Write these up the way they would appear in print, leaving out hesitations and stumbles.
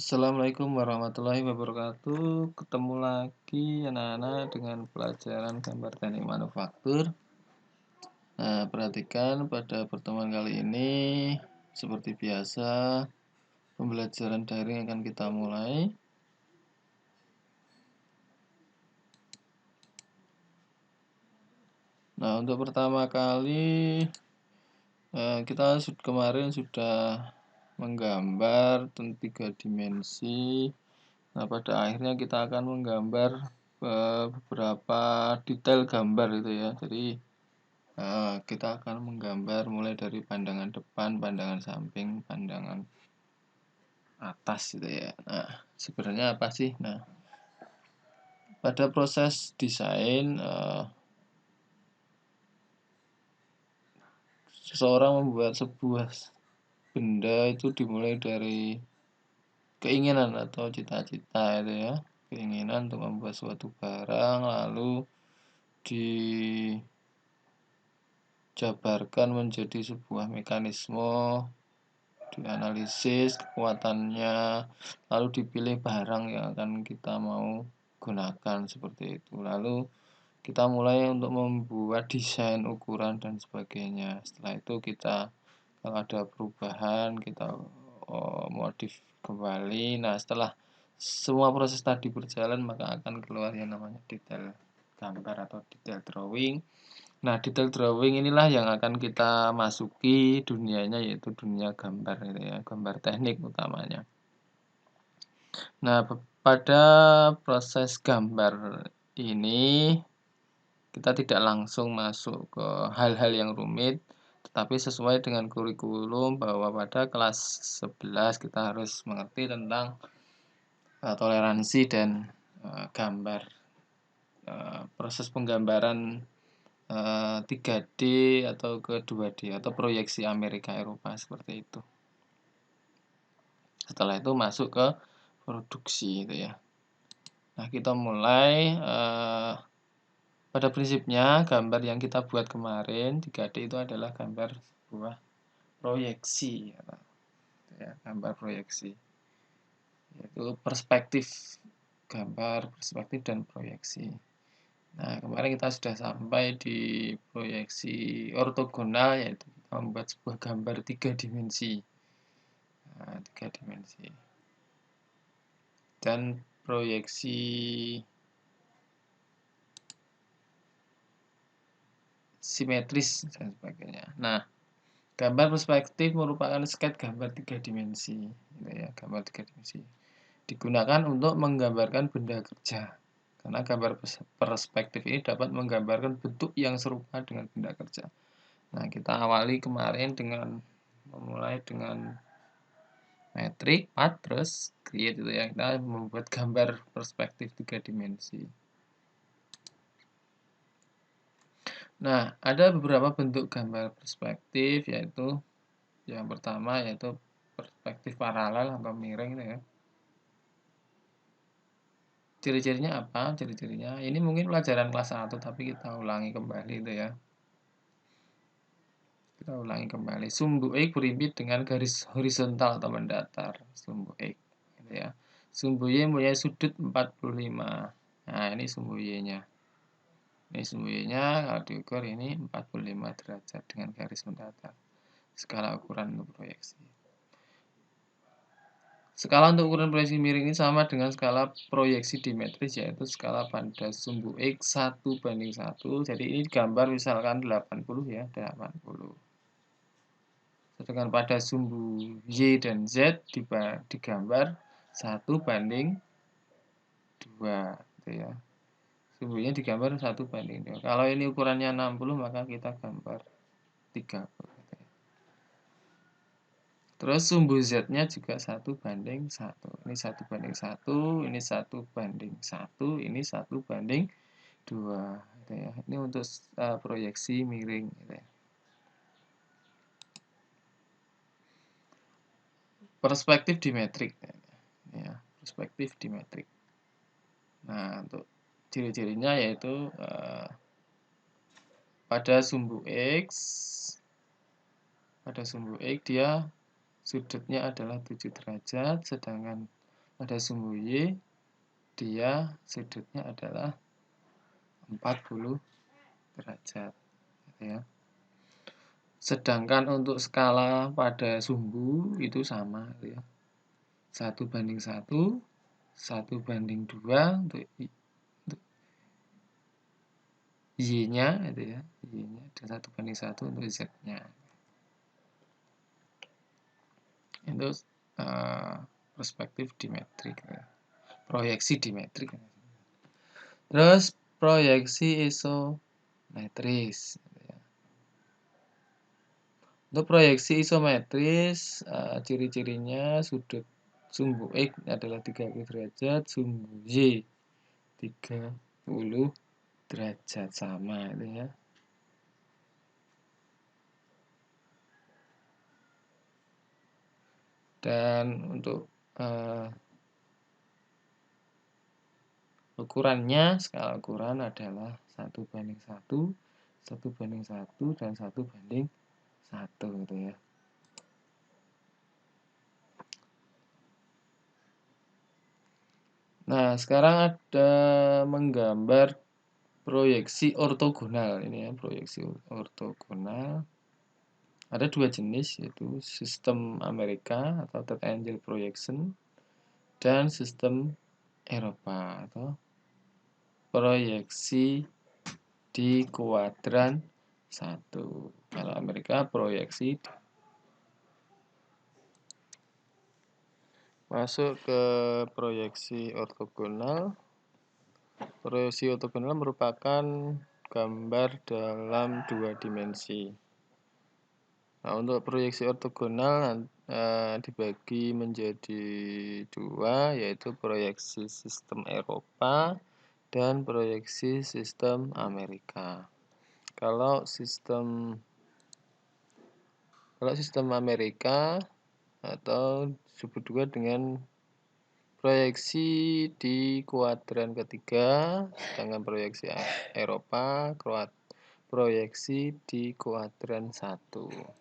Assalamualaikum warahmatullahi wabarakatuh. Ketemu lagi anak-anak dengan pelajaran gambar teknik manufaktur. Nah, perhatikan pada pertemuan kali ini, seperti biasa, pembelajaran daring akan kita mulai. Nah, untuk pertama kali, kita kemarin sudah menggambar 3 dimensi. Nah, pada akhirnya kita akan menggambar beberapa detail gambar itu ya. Jadi kita akan menggambar mulai dari pandangan depan, pandangan samping, pandangan atas gitu ya. Nah, sebenarnya apa sih? Nah, pada proses desain seseorang membuat sebuah benda itu dimulai dari keinginan atau cita-cita itu ya. Keinginan untuk membuat suatu barang lalu dijabarkan menjadi sebuah mekanisme, dianalisis kekuatannya, lalu dipilih barang yang akan kita mau gunakan seperti itu. Lalu kita mulai untuk membuat desain ukuran dan sebagainya. Setelah itu kita kalau ada perubahan kita modif kembali. Nah, setelah semua proses tadi berjalan maka akan keluar yang namanya detail gambar atau detail drawing. Nah, detail drawing inilah yang akan kita masuki dunianya, yaitu dunia gambar gitu ya, gambar teknik utamanya. Nah, pada proses gambar ini kita tidak langsung masuk ke hal-hal yang rumit, tetapi sesuai dengan kurikulum bahwa pada kelas 11 kita harus mengerti tentang toleransi dan gambar. Proses penggambaran 3D atau ke 2D atau proyeksi Amerika Eropa seperti itu. Setelah itu masuk ke produksi itu ya. Nah, kita mulai pada prinsipnya gambar yang kita buat kemarin 3D itu adalah gambar sebuah proyeksi ya, gambar proyeksi. Yaitu perspektif gambar, perspektif dan proyeksi. Nah, kemarin kita sudah sampai di proyeksi ortogonal, yaitu kita membuat sebuah gambar 3 dimensi. Nah, 3 dimensi. Dan proyeksi simetris dan sebagainya. Nah, gambar perspektif merupakan sket gambar 3 dimensi. Gitu ya, gambar 3 dimensi. Digunakan untuk menggambarkan benda kerja. Karena gambar perspektif ini dapat menggambarkan bentuk yang serupa dengan benda kerja. Nah, kita awali kemarin dengan memulai dengan metrik, path, terus create itu ya. Kita membuat gambar perspektif 3 dimensi. Nah, ada beberapa bentuk gambar perspektif, yaitu yang pertama yaitu perspektif paralel atau miring ya. Ciri-cirinya apa? Ciri-cirinya ini mungkin pelajaran kelas 1 tapi kita ulangi kembali itu ya. Kita ulangi kembali. Sumbu X berimpit dengan garis horizontal atau mendatar. Sumbu X gitu ya. Sumbu Y mempunyai sudut 45. Nah, ini sumbu Y-nya. Ini sumbu Y-nya kalau diukur ini 45 derajat dengan garis mendatar. Skala ukuran untuk proyeksi. Skala untuk ukuran proyeksi miring ini sama dengan skala proyeksi dimetris, yaitu skala pada sumbu X 1:1. Jadi ini gambar misalkan 80 ya, 80. Sedangkan pada sumbu Y dan Z digambar 1:2 gitu ya. Sumbunya digambar 1:2. Kalau ini ukurannya 60 maka kita gambar 30. Terus sumbu Z-nya juga 1:1. Ini 1:1, ini 1:1, ini 1:2 gitu ya. Ini untuk proyeksi miring gitu ya. Perspektif dimetrik ya, perspektif dimetrik. Nah, untuk ciri-cirinya yaitu pada sumbu X dia sudutnya adalah 7 derajat, sedangkan pada sumbu Y dia sudutnya adalah 40 derajat gitu ya. Sedangkan untuk skala pada sumbu itu sama gitu ya. 1:1, 1:2 untuk Y-nya itu ya, Y-nya dan 1:1 untuk Z-nya. Itu perspektif dimetrik ya. Proyeksi dimetrik. Terus proyeksi isometris. Untuk proyeksi isometris, ciri-cirinya sudut sumbu X adalah 30 derajat, sumbu Y 30 derajat, sama itu ya. Dan untuk ukurannya, skala ukuran adalah 1:1, 1:1, dan 1:1 gitu ya. Nah, sekarang ada menggambar proyeksi ortogonal ini ya, proyeksi ortogonal. Ada dua jenis, yaitu sistem Amerika atau third angle projection dan sistem Eropa atau proyeksi di kuadran 1. Kalau Amerika proyeksi masuk ke proyeksi ortogonal. Proyeksi ortogonal merupakan gambar dalam 2 dimensi. Nah, untuk proyeksi ortogonal dibagi menjadi 2, yaitu proyeksi sistem Eropa dan proyeksi sistem Amerika. Kalau sistem Amerika atau disebut juga dengan proyeksi di kuadran ketiga, sedangkan proyeksi Eropa proyeksi di kuadran 1.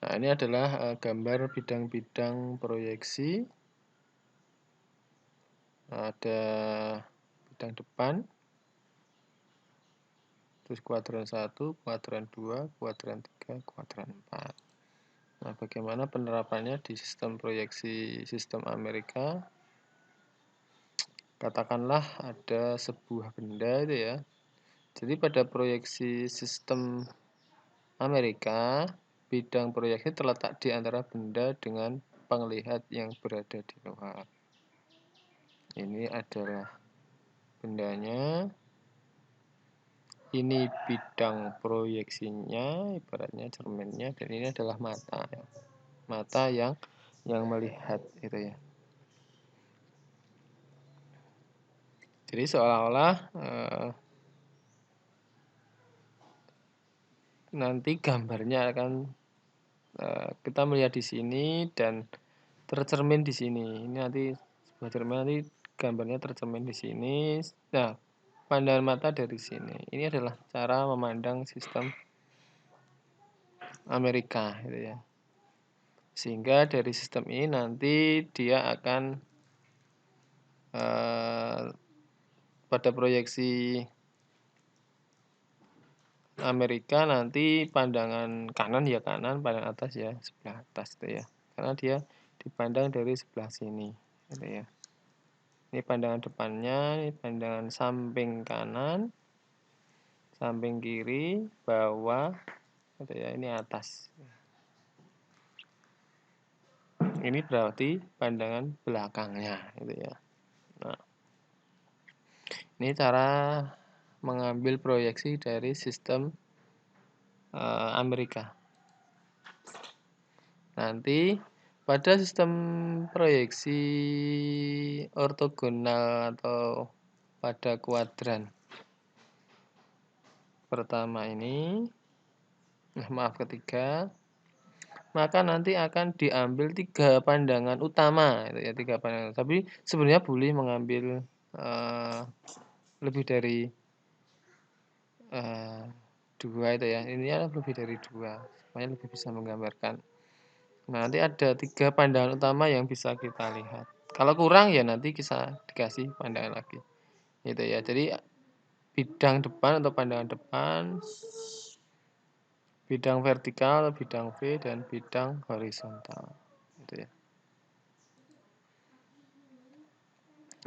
Nah, ini adalah gambar bidang-bidang proyeksi. Ada bidang depan, terus kuadran 1, kuadran 2, kuadran 3, kuadran 4. Nah, bagaimana penerapannya di sistem proyeksi sistem Amerika? Katakanlah ada sebuah benda itu ya. Jadi pada proyeksi sistem Amerika, bidang proyeksi terletak di antara benda dengan penglihat yang berada di luar. Ini adalah bendanya. Ini bidang proyeksinya, ibaratnya cerminnya, dan ini adalah mata. Mata yang melihat itu ya. Jadi seolah-olah nanti gambarnya akan kita melihat di sini dan tercermin di sini. Ini nanti sebuah cermin, nanti gambarnya tercermin di sini. Nah, pandangan mata dari sini. Ini adalah cara memandang sistem Amerika gitu ya. Sehingga dari sistem ini nanti dia akan pada proyeksi Amerika nanti pandangan kanan ya kanan, pandangan atas ya sebelah atas itu ya. Karena dia dipandang dari sebelah sini gitu ya. Ini pandangan depannya, ini pandangan samping kanan, samping kiri, bawah gitu ya, ini atas. Ini berarti pandangan belakangnya gitu ya. Nah, ini cara mengambil proyeksi dari sistem Amerika. Nanti pada sistem proyeksi ortogonal atau pada kuadran pertama ini, ketiga, maka nanti akan diambil 3 pandangan utama, itu ya, 3 pandangan. Tapi sebenarnya boleh mengambil lebih dari 2 itu ya. Ini lebih dari 2 supaya lebih bisa menggambarkan. Nah, nanti ada 3 pandangan utama yang bisa kita lihat. Kalau kurang ya nanti bisa dikasih pandangan lagi. Gitu ya. Jadi bidang depan atau pandangan depan, bidang vertikal atau bidang V, dan bidang horizontal. Gitu ya.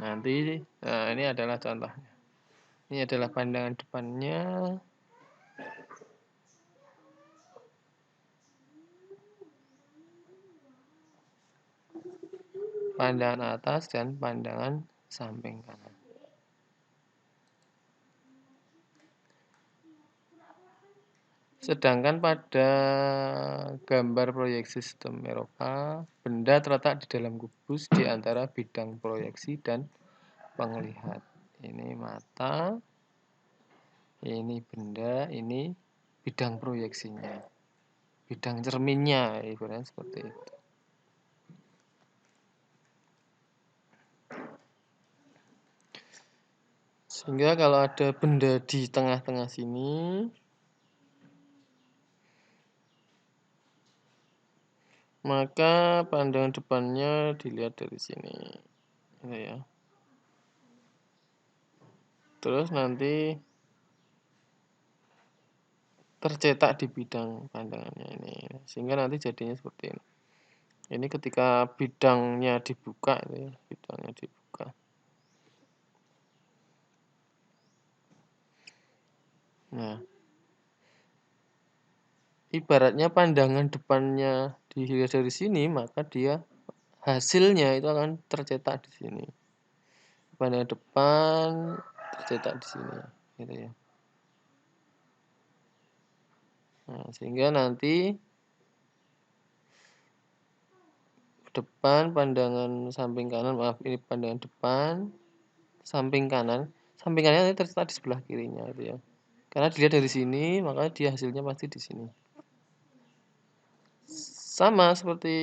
Nanti ini adalah contohnya. Ini adalah pandangan depannya. Pandangan atas dan pandangan samping kanan. Sedangkan pada gambar proyeksi sistem Eropa, benda terletak di dalam kubus di antara bidang proyeksi dan penglihat. Ini mata, ini benda, ini bidang proyeksinya, bidang cerminnya, ibaratnya seperti itu. Sehingga kalau ada benda di tengah-tengah sini, maka pandangan depannya dilihat dari sini. Ini ya. Terus nanti tercetak di bidang pandangannya ini. Sehingga nanti jadinya seperti ini. Ini ketika bidangnya dibuka, itu ya, bidangnya dibuka. Nah, ibaratnya pandangan depannya dilihat dari sini, maka dia hasilnya itu akan tercetak di sini. Pandangan depan tercetak di sini, gitu ya. Nah, sehingga nanti depan pandangan samping kanan, maaf ini pandangan depan samping kanan nanti tercetak di sebelah kirinya, gitu ya. Karena dilihat dari sini, maka dia hasilnya pasti di sini. Sama seperti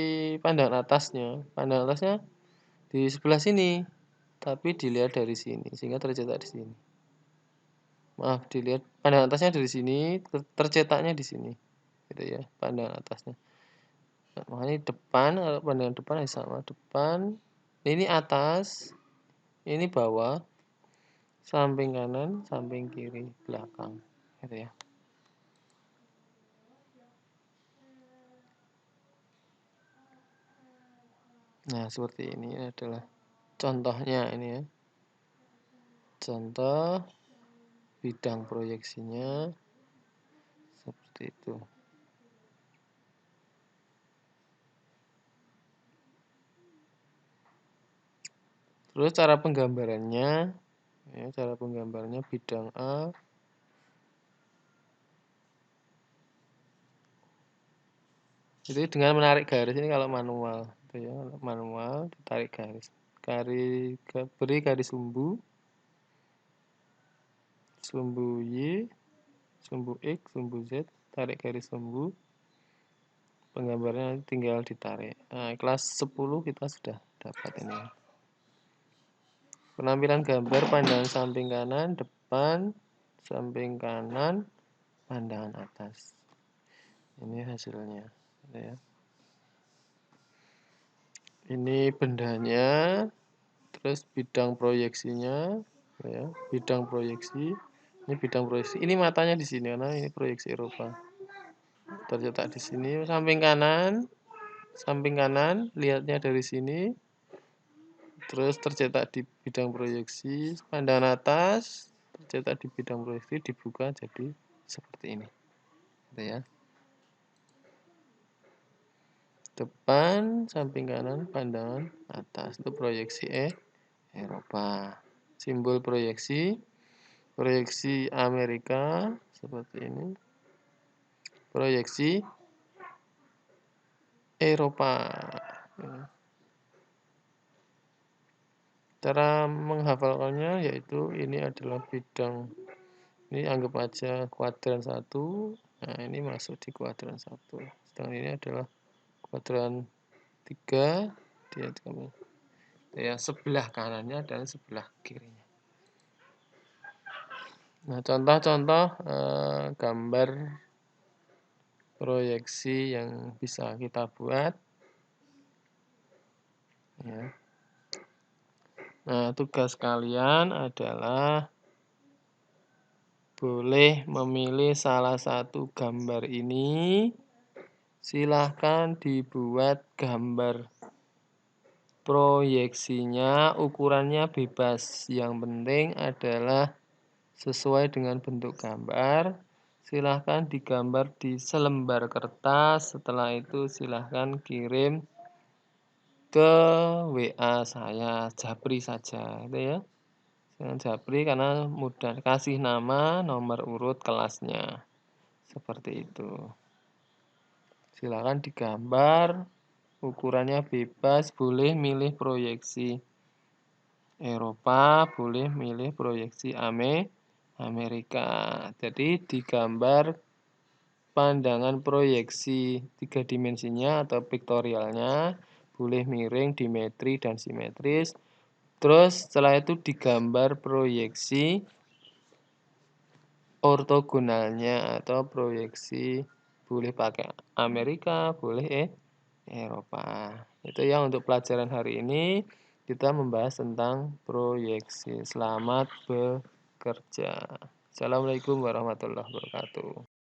pandangan atasnya. Pandangan atasnya di sebelah sini, tapi dilihat dari sini, sehingga tercetak di sini. Maaf, dilihat pandangan atasnya dari sini, tercetaknya di sini. Gitu ya, pandangan atasnya. Nah, makanya depan, kalau pandangan depan sama. Depan, ini atas, ini bawah, samping kanan, samping kiri, belakang. Gitu ya. Nah, seperti ini adalah contohnya ini ya. Contoh bidang proyeksinya seperti itu. Terus cara penggambarannya, ya, cara penggambarannya bidang A. Jadi dengan menarik garis ini kalau manual, gitu ya, manual ditarik garis, beri garis sumbu, sumbu Y, sumbu X, sumbu Z, tarik garis sumbu, penggambarannya tinggal ditarik. Nah, kelas 10 kita sudah dapat ini. Penampilan gambar pandangan samping kanan, depan, samping kanan, pandangan atas. Ini hasilnya, gitu ya. Ini bendanya, terus bidang proyeksinya, ya, bidang proyeksi. Ini bidang proyeksi. Ini matanya di sini karena ini proyeksi Eropa. Tercetak di sini samping kanan, lihatnya dari sini. Terus tercetak di bidang proyeksi, pandangan atas, tercetak di bidang proyeksi, dibuka jadi seperti ini. Gitu ya. Depan, samping kanan, pandangan atas. Itu proyeksi Eropa. Simbol proyeksi Amerika seperti ini. Proyeksi Eropa. Cara menghafalkannya yaitu ini adalah bidang, ini anggap aja kuadran 1. Nah, ini masuk di kuadran 1. Sedangkan ini adalah kuadran 3. Ya, sebelah kanannya dan sebelah kirinya. Nah, contoh-contoh, gambar proyeksi yang bisa kita buat, ya. Nah, tugas kalian adalah boleh memilih salah satu gambar ini, silahkan dibuat gambar proyeksinya, ukurannya bebas, yang penting adalah sesuai dengan bentuk gambar. Silahkan digambar di selembar kertas, setelah itu silahkan kirim ke WA saya, Japri saja, itu ya. Dengan Japri karena mudah, kasih nama, nomor urut kelasnya, seperti itu. Silakan digambar, ukurannya bebas, boleh milih proyeksi Eropa, boleh milih proyeksi Amerika. Jadi digambar pandangan proyeksi 3 dimensinya atau piktorialnya, boleh miring, dimetri, dan simetris. Terus setelah itu digambar proyeksi ortogonalnya atau proyeksi, boleh pakai Amerika, boleh Eropa. Itu ya untuk pelajaran hari ini kita membahas tentang proyeksi. Selamat bekerja. Assalamualaikum warahmatullahi wabarakatuh.